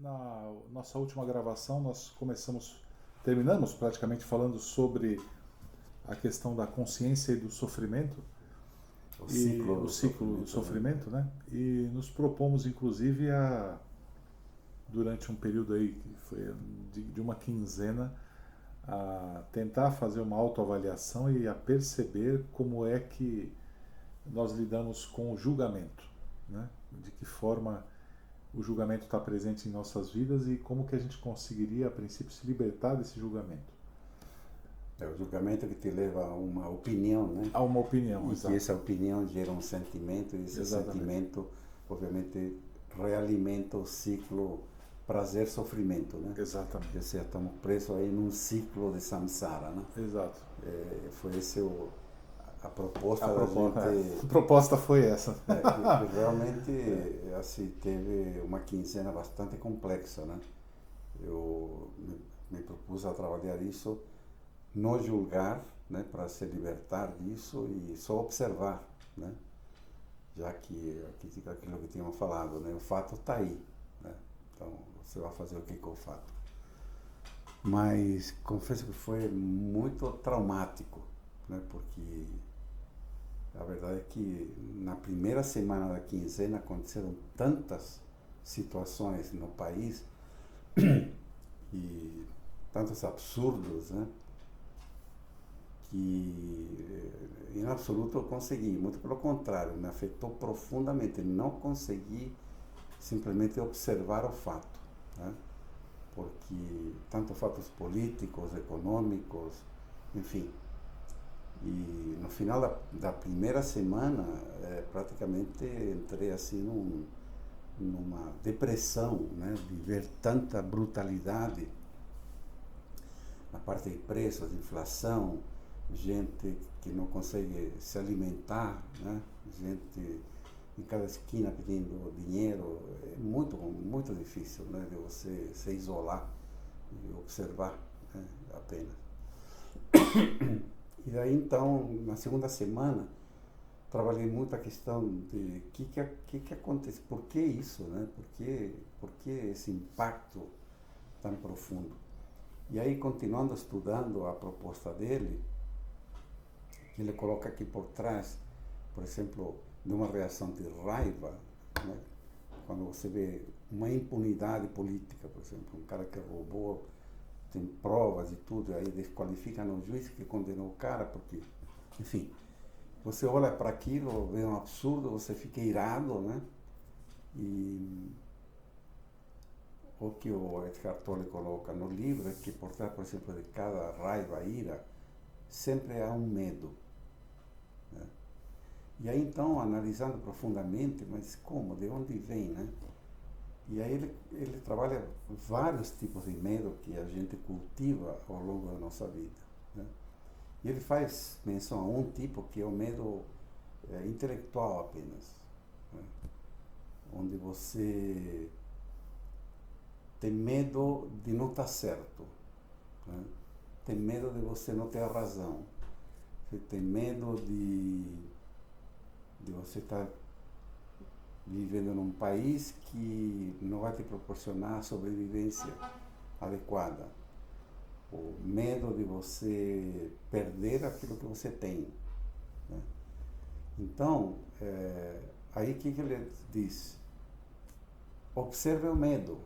Na nossa última gravação, terminamos praticamente falando sobre a questão da consciência e do sofrimento, o ciclo do sofrimento, né? E nos propomos, inclusive, durante um período aí, que foi de uma quinzena, a tentar fazer uma autoavaliação e a perceber como é que nós lidamos com o julgamento, né? De que forma o julgamento está presente em nossas vidas e como que a gente conseguiria, a princípio, se libertar desse julgamento. É o julgamento que te leva a uma opinião, né? A uma opinião, e exato. que essa opinião gera um sentimento, e esse Exatamente. sentimento, obviamente, realimenta o ciclo prazer-sofrimento, né? Exatamente. Ou seja, estamos presos aí num ciclo de samsara, né? Exato. Foi esse a proposta A da gente... A proposta foi essa. Que realmente assim, teve uma quinzena bastante complexa, né? Eu me propus a trabalhar isso, não julgar, né, para se libertar disso e só observar, né? Já que aquilo que tínhamos falado, né? O fato está aí, né? Então você vai fazer o que com o fato. Mas confesso que foi muito traumático, né? Porque a verdade é que na primeira semana da quinzena aconteceram tantas situações no país e tantos absurdos, né? Que em absoluto eu consegui, muito pelo contrário, me afetou profundamente, não consegui simplesmente observar o fato, né? Porque tanto fatos políticos, econômicos, enfim. E no final da primeira semana, praticamente entrei assim numa depressão, né? De ver tanta brutalidade na parte de preços, de inflação, gente que não consegue se alimentar, né? Gente em cada esquina pedindo dinheiro. É muito difícil, né? De você se isolar e observar, né? Apenas. E daí então, na segunda semana, trabalhei muito a questão de que acontece, por que isso, né? Por que esse impacto tão profundo? E aí, continuando estudando a proposta dele, ele coloca aqui por trás, por exemplo, de uma reação de raiva, né? Quando você vê uma impunidade política, por exemplo, um cara que roubou, tem provas e tudo, aí desqualifica no juiz que condenou o cara, porque, enfim, você olha para aquilo, vê um absurdo, você fica irado, né? E o que o Eckhart Tolle coloca no livro é que por trás, por exemplo, de cada raiva, ira, sempre há um medo, né? E aí então, analisando profundamente, mas como, de onde vem, né? E aí ele trabalha vários tipos de medo que a gente cultiva ao longo da nossa vida, né? E ele faz menção a um tipo que é o medo intelectual apenas, né? Onde você tem medo de não estar certo, né? Tem medo de você não ter a razão, você tem medo de você estar vivendo num país que não vai te proporcionar a sobrevivência adequada, o medo de você perder aquilo que você tem, né? Então, aí o que ele diz? Observe o medo,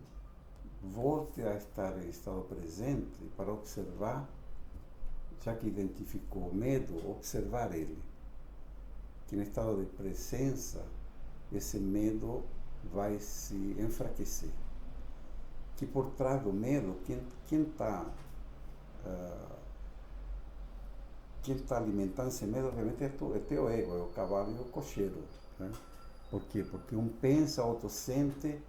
volte a estar em estado presente para observar, já que identificou o medo, observar ele, que no estado de presença esse medo vai se enfraquecer. Que por trás do medo, quem está alimentando esse medo, obviamente, é teu ego, é o cavalo e o cocheiro, né? Por quê? Porque um pensa, outro sente,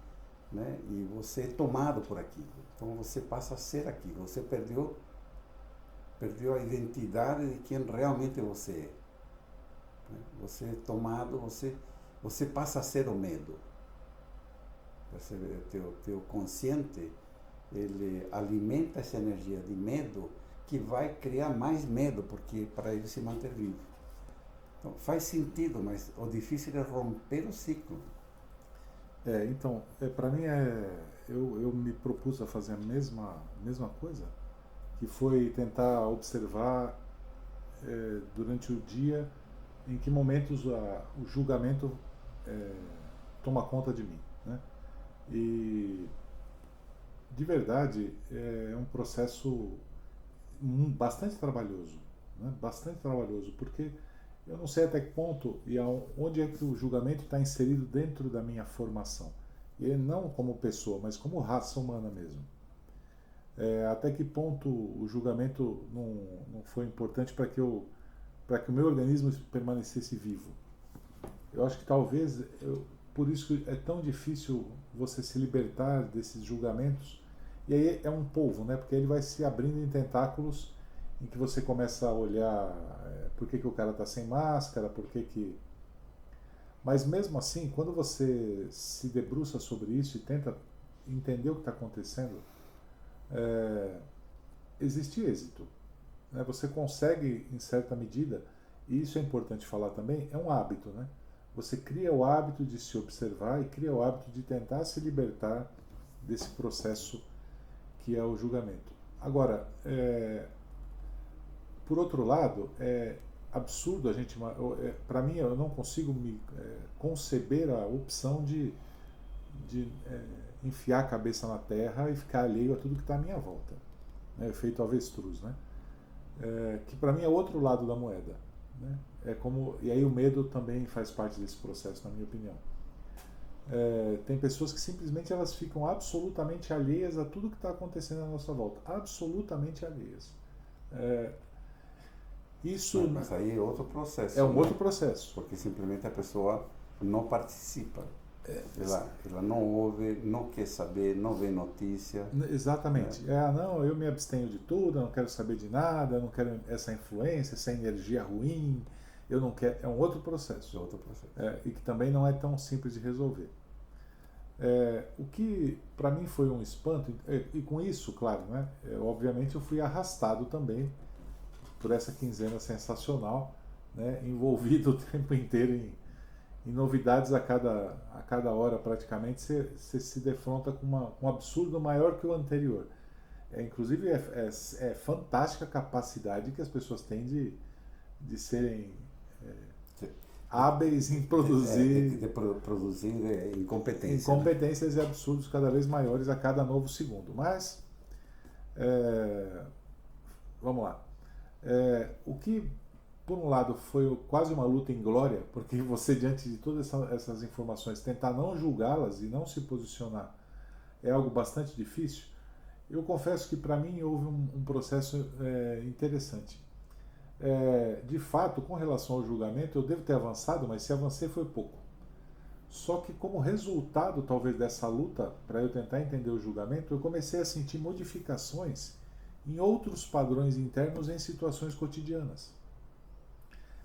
né? E você é tomado por aquilo. Então você passa a ser aquilo. Você perdeu a identidade de quem realmente você é, né? Você é tomado, você passa a ser o medo. Percebe? Teu consciente, ele alimenta essa energia de medo que vai criar mais medo, porque para ele se manter vivo. Então, faz sentido, mas o difícil é romper o ciclo. Então, para mim eu me propus a fazer a mesma coisa, que foi tentar observar durante o dia em que momentos o julgamento é, toma conta de mim, né? E de verdade é um processo bastante trabalhoso, né? Bastante trabalhoso, porque eu não sei até que ponto e onde é que o julgamento está inserido dentro da minha formação. E não como pessoa, mas como raça humana mesmo. Até que ponto o julgamento não foi importante para que o meu organismo permanecesse vivo. Eu acho que talvez, por isso que é tão difícil você se libertar desses julgamentos. E aí é um polvo, né? Porque ele vai se abrindo em tentáculos em que você começa a olhar por que o cara está sem máscara, por que. Mas mesmo assim, quando você se debruça sobre isso e tenta entender o que está acontecendo, existe êxito, né? Você consegue, em certa medida, e isso é importante falar também, é um hábito, né? Você cria o hábito de se observar e cria o hábito de tentar se libertar desse processo que é o julgamento. Agora, por outro lado, é absurdo a gente... Para mim, eu não consigo me conceber a opção de enfiar a cabeça na terra e ficar alheio a tudo que está à minha volta. Né? Feito avestruz, né? Que para mim é outro lado da moeda. Né? E aí o medo também faz parte desse processo, na minha opinião. Tem pessoas que simplesmente elas ficam absolutamente alheias a tudo que está acontecendo à nossa volta. Absolutamente alheias. Isso mas aí é outro processo. é um outro processo. Porque simplesmente a pessoa não participa. Ela não ouve, não quer saber, não vê notícia. Exatamente. Não, eu me abstenho de tudo, eu não quero saber de nada, eu não quero essa influência, essa energia ruim, eu não quero. É um outro processo. É outro processo. E que também não é tão simples de resolver. O que para mim foi um espanto, e com isso, claro, né, obviamente eu fui arrastado também por essa quinzena sensacional, né, envolvido o tempo inteiro em novidades a cada hora praticamente. Você se defronta com um absurdo maior que o anterior. Inclusive é fantástica a capacidade que as pessoas têm de serem hábeis em produzir produzir incompetência, incompetências e absurdos cada vez maiores a cada novo segundo. Mas vamos lá. O que por um lado foi quase uma luta em glória, porque você, diante de todas essas informações, tentar não julgá-las e não se posicionar é algo bastante difícil. Eu confesso que para mim houve um processo interessante. De fato, com relação ao julgamento, eu devo ter avançado, mas se avancei foi pouco. Só que como resultado talvez dessa luta, para eu tentar entender o julgamento, eu comecei a sentir modificações em outros padrões internos em situações cotidianas.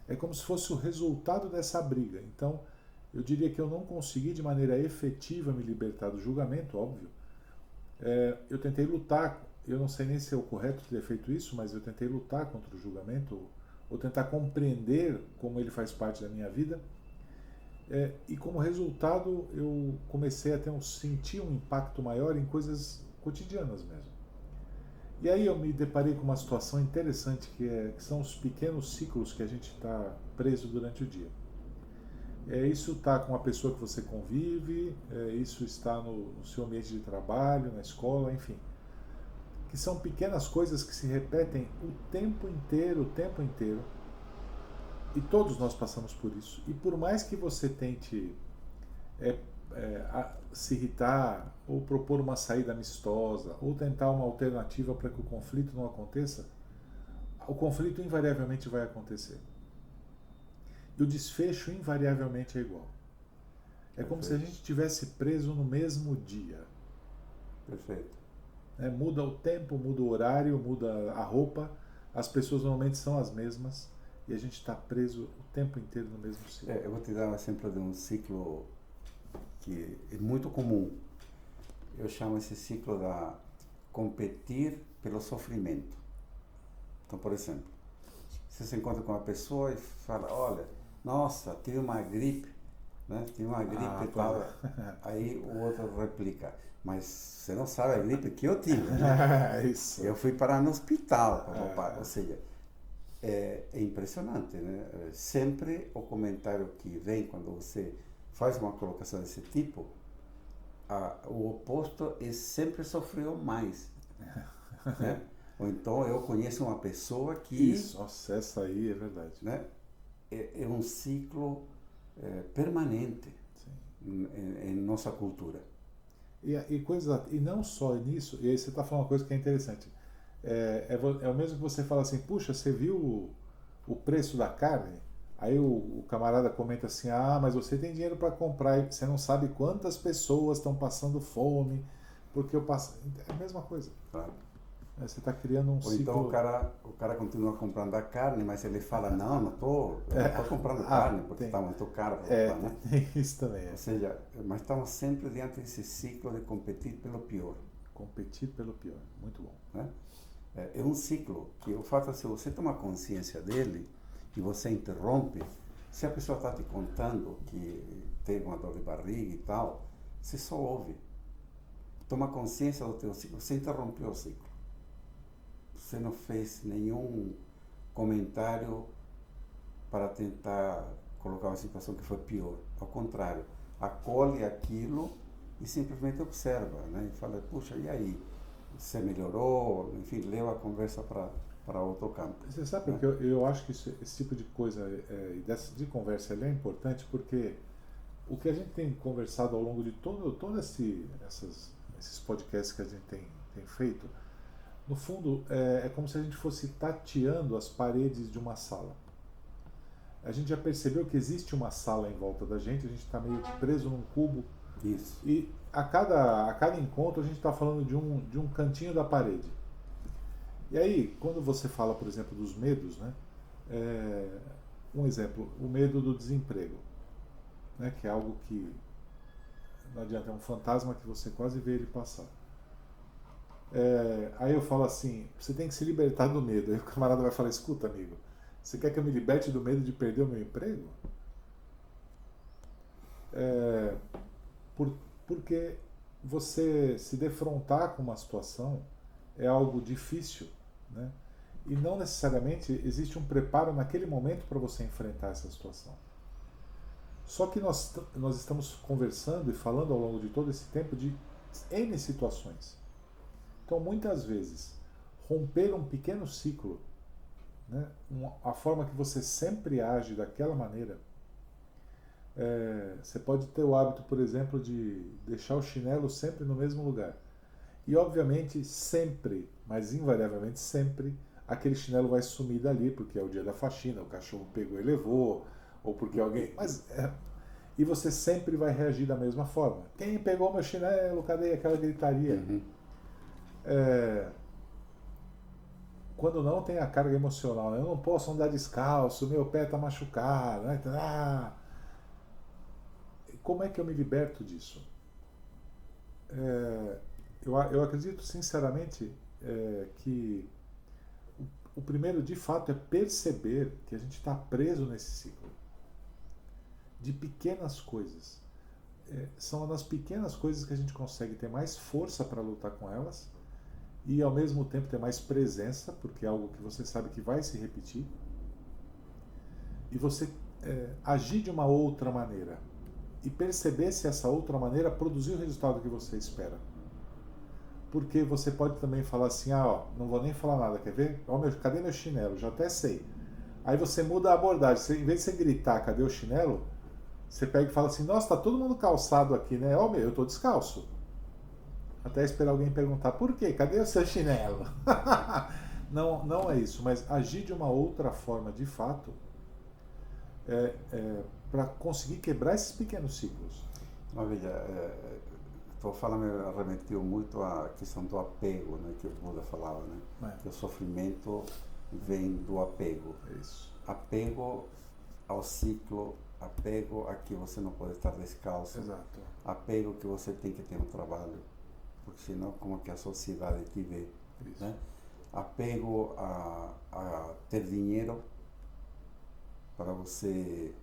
É como se fosse o resultado dessa briga. Então, eu diria que eu não consegui de maneira efetiva me libertar do julgamento, óbvio. Eu tentei lutar, eu não sei nem se é o correto ter feito isso, mas eu tentei lutar contra o julgamento, ou tentar compreender como ele faz parte da minha vida. E como resultado, eu comecei a sentir um impacto maior em coisas cotidianas mesmo. E aí eu me deparei com uma situação interessante, que são os pequenos ciclos que a gente está preso durante o dia. Isso está com a pessoa que você convive, isso está no seu ambiente de trabalho, na escola, enfim. Que são pequenas coisas que se repetem o tempo inteiro, e todos nós passamos por isso. E por mais que você tente se irritar, ou propor uma saída amistosa, ou tentar uma alternativa para que o conflito não aconteça, o conflito invariavelmente vai acontecer. E o desfecho invariavelmente é igual. É como se a gente estivesse preso no mesmo dia. Perfeito. Muda o tempo, muda o horário, muda a roupa, as pessoas normalmente são as mesmas, e a gente está preso o tempo inteiro no mesmo ciclo. Eu vou te dar um exemplo de um ciclo que é muito comum. Eu chamo esse ciclo da competir pelo sofrimento. Então, por exemplo, você se encontra com uma pessoa e fala, olha, nossa, tive uma gripe, né? Tem uma gripe e tal. Aí o outro replica, mas você não sabe a gripe que eu tive, né? Isso. Eu fui parar no hospital, ou seja, é impressionante, né? Sempre o comentário que vem quando você faz uma colocação desse tipo, o oposto é sempre sofreu mais, né? Ou então eu conheço uma pessoa que... Isso, nossa, essa aí é verdade. Né? É um ciclo permanente em nossa cultura. E não só nisso, e aí você está falando uma coisa que é interessante. É o mesmo que você fala assim, puxa, você viu o preço da carne? Aí o camarada comenta assim, mas você tem dinheiro para comprar e você não sabe quantas pessoas estão passando fome, porque eu passo... É a mesma coisa. Claro. Você está criando um Ou ciclo... então o cara continua comprando a carne, mas ele fala, não estou comprando carne, porque está muito caro para comprar, né? Tem isso também. Ou seja, mas estamos sempre diante desse ciclo de competir pelo pior. Competir pelo pior, muito bom. Né? É um ciclo que o fato é, se você toma consciência dele e você interrompe, se a pessoa está te contando que teve uma dor de barriga e tal, você só ouve. Toma consciência do teu ciclo, você interrompeu o ciclo. Você não fez nenhum comentário para tentar colocar uma situação que foi pior. Ao contrário, acolhe aquilo e simplesmente observa, né? E fala, puxa, e aí? Você melhorou? Enfim, leva a conversa para outro campo. Você sabe, né? Porque eu acho que esse tipo de coisa, de conversa, é importante porque o que a gente tem conversado ao longo de todo esses podcasts que a gente tem feito, no fundo, é como se a gente fosse tateando as paredes de uma sala. A gente já percebeu que existe uma sala em volta da gente, a gente está meio preso num cubo. Isso. E a cada encontro a gente está falando de um cantinho da parede. E aí, quando você fala, por exemplo, dos medos, né? Um exemplo, o medo do desemprego, né? Que é algo que não adianta, é um fantasma que você quase vê ele passar. Aí eu falo assim, você tem que se libertar do medo. Aí o camarada vai falar, escuta, amigo, você quer que eu me liberte do medo de perder o meu emprego? Porque você se defrontar com uma situação é algo difícil, né? E não necessariamente existe um preparo naquele momento para você enfrentar essa situação. Só que nós estamos conversando e falando ao longo de todo esse tempo de N situações. Então, muitas vezes, romper um pequeno ciclo, né, a forma que você sempre age daquela maneira, você pode ter o hábito, por exemplo, de deixar o chinelo sempre no mesmo lugar. E, obviamente, sempre, mas invariavelmente sempre, aquele chinelo vai sumir dali, porque é o dia da faxina, o cachorro pegou e levou, ou porque alguém... E você sempre vai reagir da mesma forma. Quem pegou meu chinelo? Cadê aquela gritaria? Uhum. Quando não tem a carga emocional, né? Eu não posso andar descalço, meu pé está machucado, né? Como é que eu me liberto disso? Eu acredito sinceramente que o primeiro de fato é perceber que a gente está preso nesse ciclo de pequenas coisas. São nas pequenas coisas que a gente consegue ter mais força para lutar com elas e ao mesmo tempo ter mais presença, porque é algo que você sabe que vai se repetir, e você agir de uma outra maneira e perceber se essa outra maneira produziu o resultado que você espera. Porque você pode também falar assim, não vou nem falar nada, quer ver? Cadê meu chinelo? Já até sei. Aí você muda a abordagem, em vez de você gritar, cadê o chinelo? Você pega e fala assim, nossa, tá todo mundo calçado aqui, né? Eu tô descalço. Até esperar alguém perguntar, por quê? Cadê o seu chinelo? Não é isso, mas agir de uma outra forma, de fato, para conseguir quebrar esses pequenos ciclos. Estou falando, me remeteu muito à questão do apego, né, que o Buda falava, né? Que o sofrimento vem do apego. Isso. Apego ao ciclo, apego a que você não pode estar descalço. Exato. Apego que você tem que ter um trabalho, porque senão como que a sociedade te vê, né? Apego a ter dinheiro para você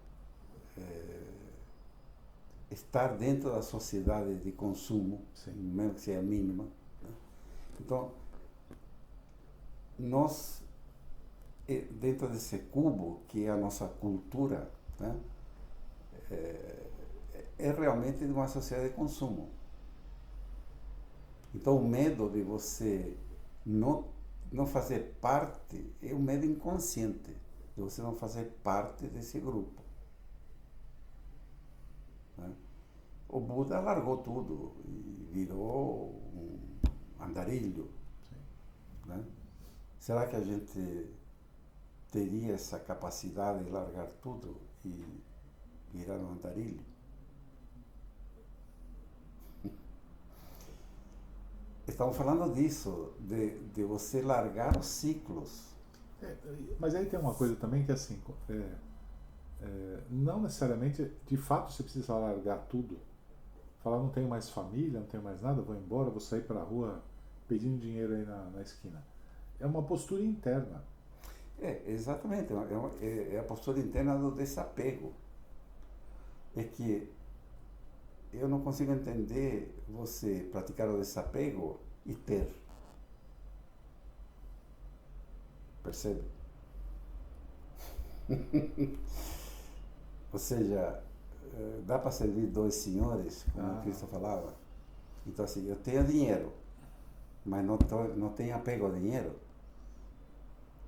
estar dentro da sociedade de consumo, Sim. mesmo que seja mínima, né? Então, nós, dentro desse cubo, que é a nossa cultura, né? É realmente de uma sociedade de consumo. Então, o medo de você não fazer parte é um medo inconsciente, de você não fazer parte desse grupo, né? O Buda largou tudo e virou um andarilho, né? Será que a gente teria essa capacidade de largar tudo e virar um andarilho? Estamos falando disso, de você largar os ciclos. Mas aí tem uma coisa também que assim, não necessariamente, de fato você precisa largar tudo. Falar, não tenho mais família, não tenho mais nada, vou embora, vou sair para a rua pedindo dinheiro aí na esquina. É uma postura interna. Exatamente, é a postura interna do desapego. É que eu não consigo entender você praticar o desapego e ter. Percebe? Ou seja, dá para servir dois senhores, como Cristo falava. Então, assim, eu tenho dinheiro, mas não tenho apego ao dinheiro.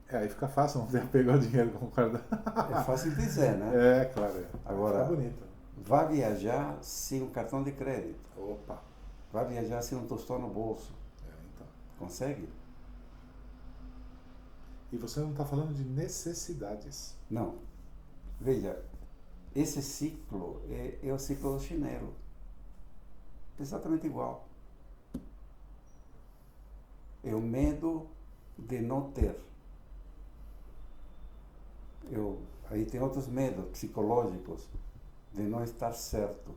Aí fica fácil não ter apego ao dinheiro, concorda? É fácil dizer, né? Claro. Agora, fica bonito. Vá viajar sem um cartão de crédito. Opa! Vá viajar sem um tostão no bolso. Então. Consegue? E você não está falando de necessidades. Não. Veja, esse ciclo é o ciclo do chinelo. Exatamente igual. É o medo de não ter. Aí tem outros medos psicológicos, de não estar certo,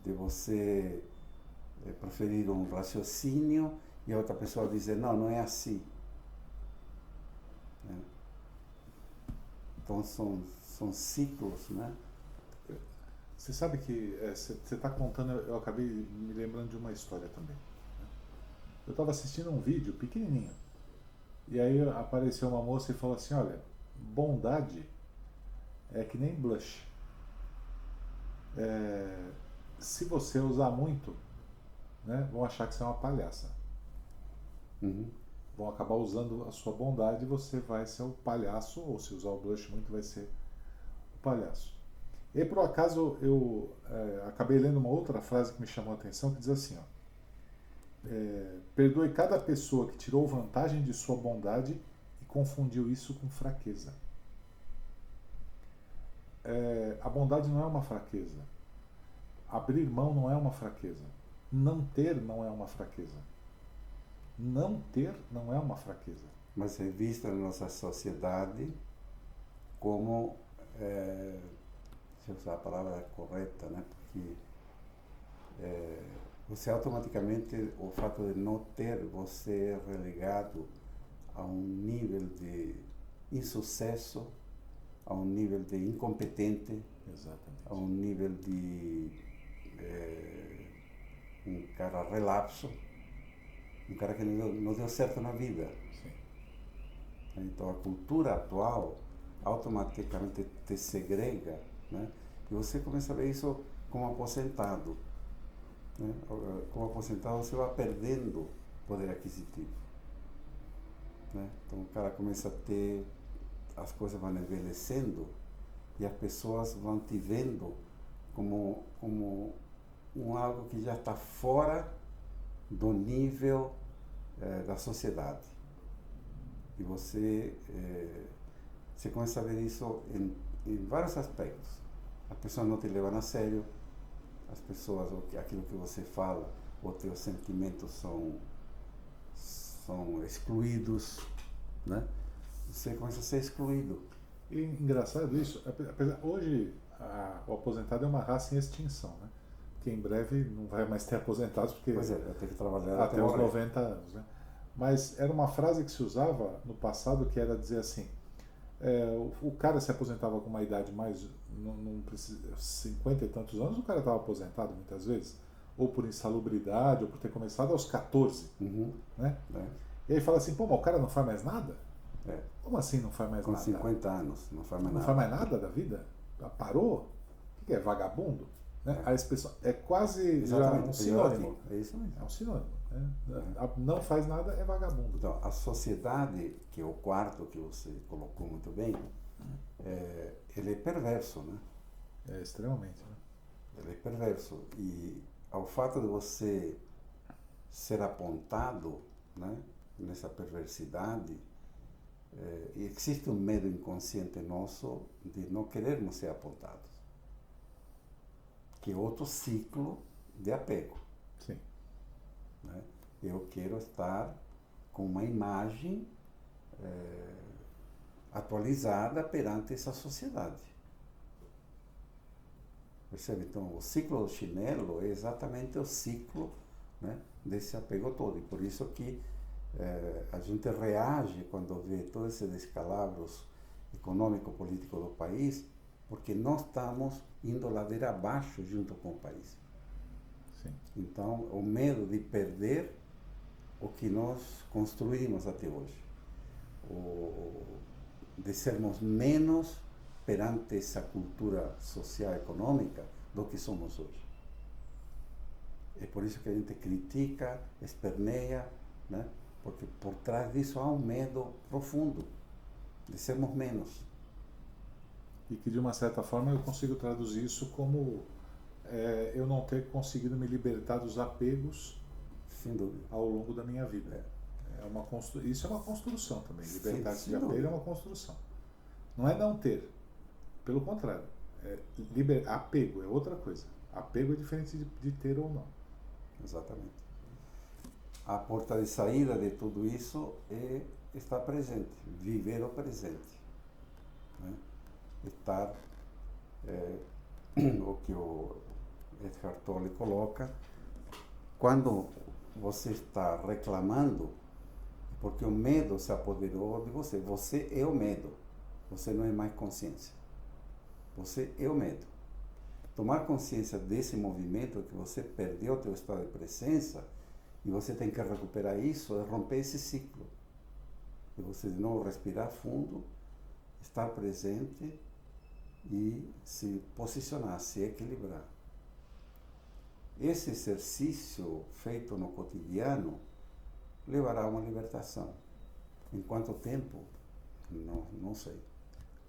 de você proferir um raciocínio e a outra pessoa dizer, não é assim. Então são ciclos, né? Você sabe que você está contando, eu acabei me lembrando de uma história também. Eu estava assistindo um vídeo pequenininho, e aí apareceu uma moça e falou assim, olha, bondade é que nem blush. Se você usar muito, né, vão achar que você é uma palhaça. Uhum. Vão acabar usando a sua bondade e você vai ser o palhaço, ou se usar o blush muito vai ser o palhaço. E por acaso eu acabei lendo uma outra frase que me chamou a atenção, que diz assim, perdoe cada pessoa que tirou vantagem de sua bondade e confundiu isso com fraqueza. A bondade não é uma fraqueza. Abrir mão não é uma fraqueza. Não ter não é uma fraqueza. Não ter não é uma fraqueza. Mas é vista na nossa sociedade como, se eu usar a palavra correta, né? Porque você automaticamente, o fato de não ter, você é relegado a um nível de insucesso, a um nível de incompetente, exatamente, a um nível de um cara relapso, um cara que não deu certo na vida. Sim. Então a cultura atual automaticamente te segrega, né? E você começa a ver isso como aposentado, né? Como aposentado você vai perdendo poder aquisitivo, né? Então o cara começa a ter, as coisas vão envelhecendo e as pessoas vão te vendo como algo que já está fora do nível da sociedade. E você começa a ver isso em vários aspectos. As pessoas não te levam a sério, as pessoas, aquilo que você fala, os teus sentimentos são excluídos, né? Você começa a ser excluído. E engraçado isso, hoje o aposentado é uma raça em extinção, né? Porque em breve não vai mais ter aposentados, porque Pois vai ter que trabalhar até os 90 anos, né? Mas era uma frase que se usava no passado que era dizer assim, O cara se aposentava com uma idade mais, não precisa, 50 e tantos anos, o cara estava aposentado muitas vezes, ou por insalubridade, ou por ter começado aos 14, né? E aí fala assim, pô, mas o cara não faz mais nada? Como assim não faz mais com nada? Com 50 anos, não faz mais não nada. Não faz mais nada da vida? Parou? O que é vagabundo? Né? A expressão é quase já um sinônimo. É isso mesmo. É um sinônimo. Né? Não faz nada é vagabundo. Então, a sociedade, que é o quarto que você colocou muito bem, ele é perverso, né? É extremamente. Né? Ele é perverso. E ao fato de você ser apontado, né, nessa perversidade, existe um medo inconsciente nosso de não querermos ser apontados, que é outro ciclo de apego. Sim. Né? Eu quero estar com uma imagem atualizada perante essa sociedade. Percebe? Então, o ciclo do chinelo é exatamente o ciclo, né, desse apego todo. E por isso que a gente reage quando vê todos esses descalabros econômico-político do país, porque nós estamos indo ladeira abaixo junto com o país. Sim. Então, o medo de perder o que nós construímos até hoje, de sermos menos perante essa cultura social e econômica do que somos hoje. É por isso que a gente critica, esperneia, né? Porque por trás disso há um medo profundo de sermos menos. E que de uma certa forma eu consigo traduzir isso como eu não ter conseguido me libertar dos apegos Sem dúvida. Ao longo da minha vida. Isso é uma construção também. Libertar-se de apego é uma construção. Não é não ter. Pelo contrário. Apego é outra coisa. Apego é diferente de ter ou não. Exatamente. A porta de saída de tudo isso é estar presente, viver o presente. Né? Estar, o que o Eckhart Tolle coloca, quando você está reclamando, porque o medo se apoderou de você. Você é o medo. Você não é mais consciência. Você é o medo. Tomar consciência desse movimento, que você perdeu o teu estado de presença, e você tem que recuperar isso, é romper esse ciclo. E você de novo respirar fundo, estar presente e se posicionar, se equilibrar. Esse exercício feito no cotidiano levará a uma libertação. Em quanto tempo? Não sei.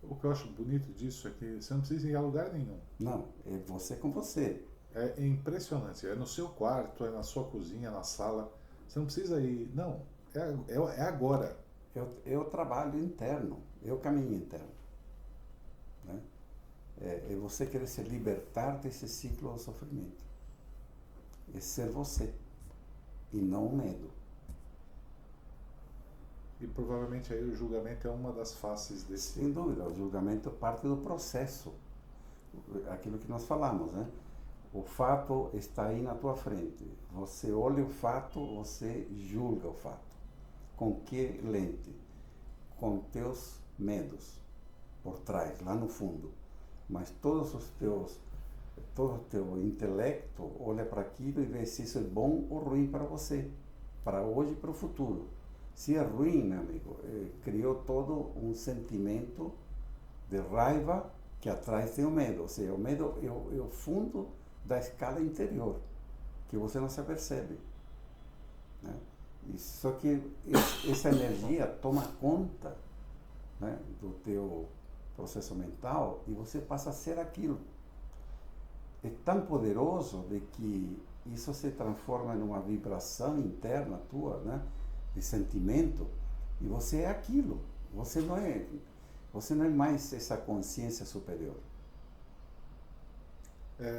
O que eu acho bonito disso é que você não precisa ir a lugar nenhum. Não, é você com você. É impressionante. É no seu quarto, é na sua cozinha, na sala. Você não precisa ir. Não. É agora. É o trabalho interno. É o caminho interno. Né? É você querer se libertar desse ciclo do sofrimento. É ser você. E não o medo. E provavelmente aí o julgamento é uma das faces desse... Sem dúvida, o julgamento parte do processo. Aquilo que nós falamos, né? O fato está aí na tua frente. Você olha o fato, você julga o fato. Com que lente? Com teus medos por trás, lá no fundo. Mas todo o teu intelecto olha para aquilo e vê se isso é bom ou ruim para você, para hoje e para o futuro. Se é ruim, meu amigo, criou todo um sentimento de raiva que atrás tem o medo. Ou seja, o medo é o fundo da escala interior, que você não se apercebe. Né? Só que essa energia toma conta, né, do teu processo mental e você passa a ser aquilo. É tão poderoso de que isso se transforma numa vibração interna tua, né, de sentimento, e você é aquilo. Você não é mais essa consciência superior.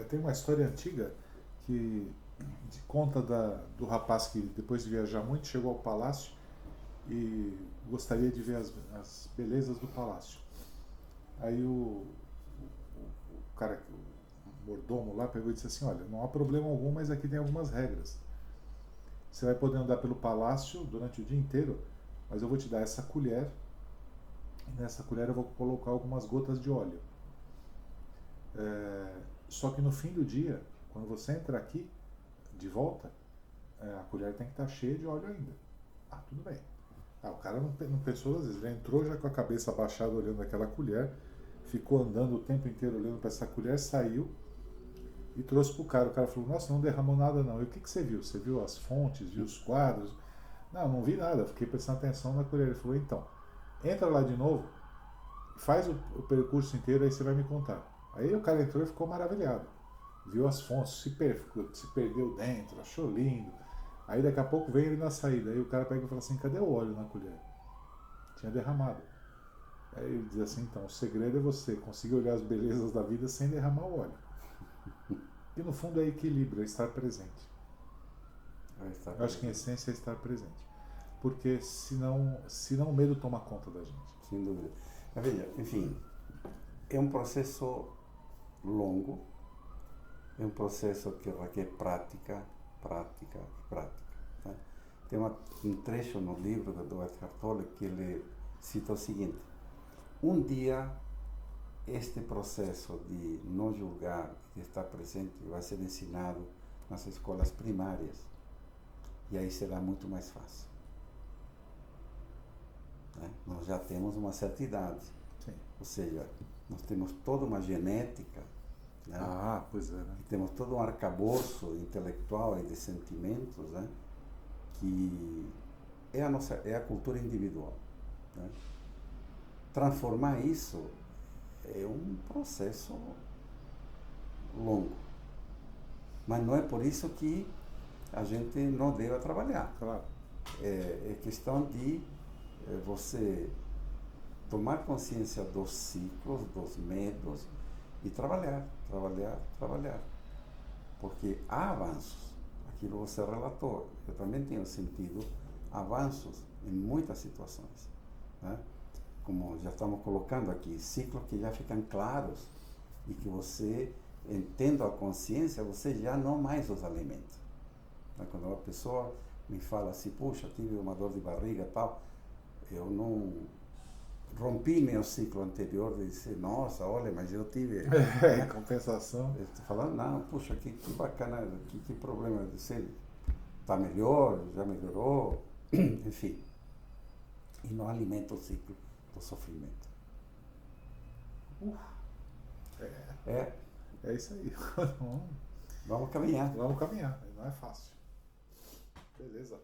Tem uma história antiga que conta do rapaz que depois de viajar muito chegou ao palácio e gostaria de ver as belezas do palácio. Aí o cara, o mordomo lá, pegou e disse assim: olha, não há problema algum, mas aqui tem algumas regras. Você vai poder andar pelo palácio durante o dia inteiro, mas eu vou te dar essa colher Nessa colher eu vou colocar algumas gotas de óleo. Só que no fim do dia, quando você entra aqui, de volta, a colher tem que estar cheia de óleo ainda. Ah, tudo bem. O cara não pensou às vezes, ele entrou já com a cabeça abaixada olhando aquela colher, ficou andando o tempo inteiro olhando para essa colher, saiu e trouxe pro cara. O cara falou, nossa, não derramou nada não. E o que você viu? Você viu as fontes, viu os quadros? Não vi nada, fiquei prestando atenção na colher. Ele falou, então, entra lá de novo, faz o percurso inteiro, aí você vai me contar. Aí o cara entrou e ficou maravilhado. Viu as fontes, se perdeu dentro, achou lindo. Aí daqui a pouco veio ele na saída. Aí o cara pega e fala assim, cadê o óleo na colher? Tinha derramado. Aí ele diz assim, então, o segredo é você conseguir olhar as belezas da vida sem derramar o óleo. E no fundo é equilíbrio, é estar presente. Eu acho que em essência é estar presente. Porque senão o medo toma conta da gente. Sem dúvida. Mas veja, enfim, é um processo longo, é um processo que requer prática. Tá? Tem um trecho no livro do Eckhart Tolle que ele cita o seguinte: um dia este processo de não julgar, de estar presente, vai ser ensinado nas escolas primárias, e aí será muito mais fácil. Né? Nós já temos uma certa idade. Sim. Ou seja, nós temos toda uma genética, né? Pois é, né? E temos todo um arcabouço intelectual e de sentimentos, né? Que é a cultura individual. Né? Transformar isso é um processo longo. Mas não é por isso que a gente não deve trabalhar. Claro. É questão de você tomar consciência dos ciclos, dos medos e trabalhar. Porque há avanços. Aquilo você relatou. Eu também tenho sentido avanços em muitas situações. Né? Como já estamos colocando aqui, ciclos que já ficam claros e que você, tendo a consciência, você já não mais os alimenta. Quando uma pessoa me fala assim, puxa, tive uma dor de barriga e tal, eu não rompi meu ciclo anterior de dizer, nossa, olha, mas eu tive... compensação. Eu estou falando, não, puxa, que bacana, que problema de ser, está melhor, já melhorou, enfim. E não alimenta o ciclo do sofrimento. É isso aí. Vamos caminhar. Vamos caminhar, não é fácil. Beleza.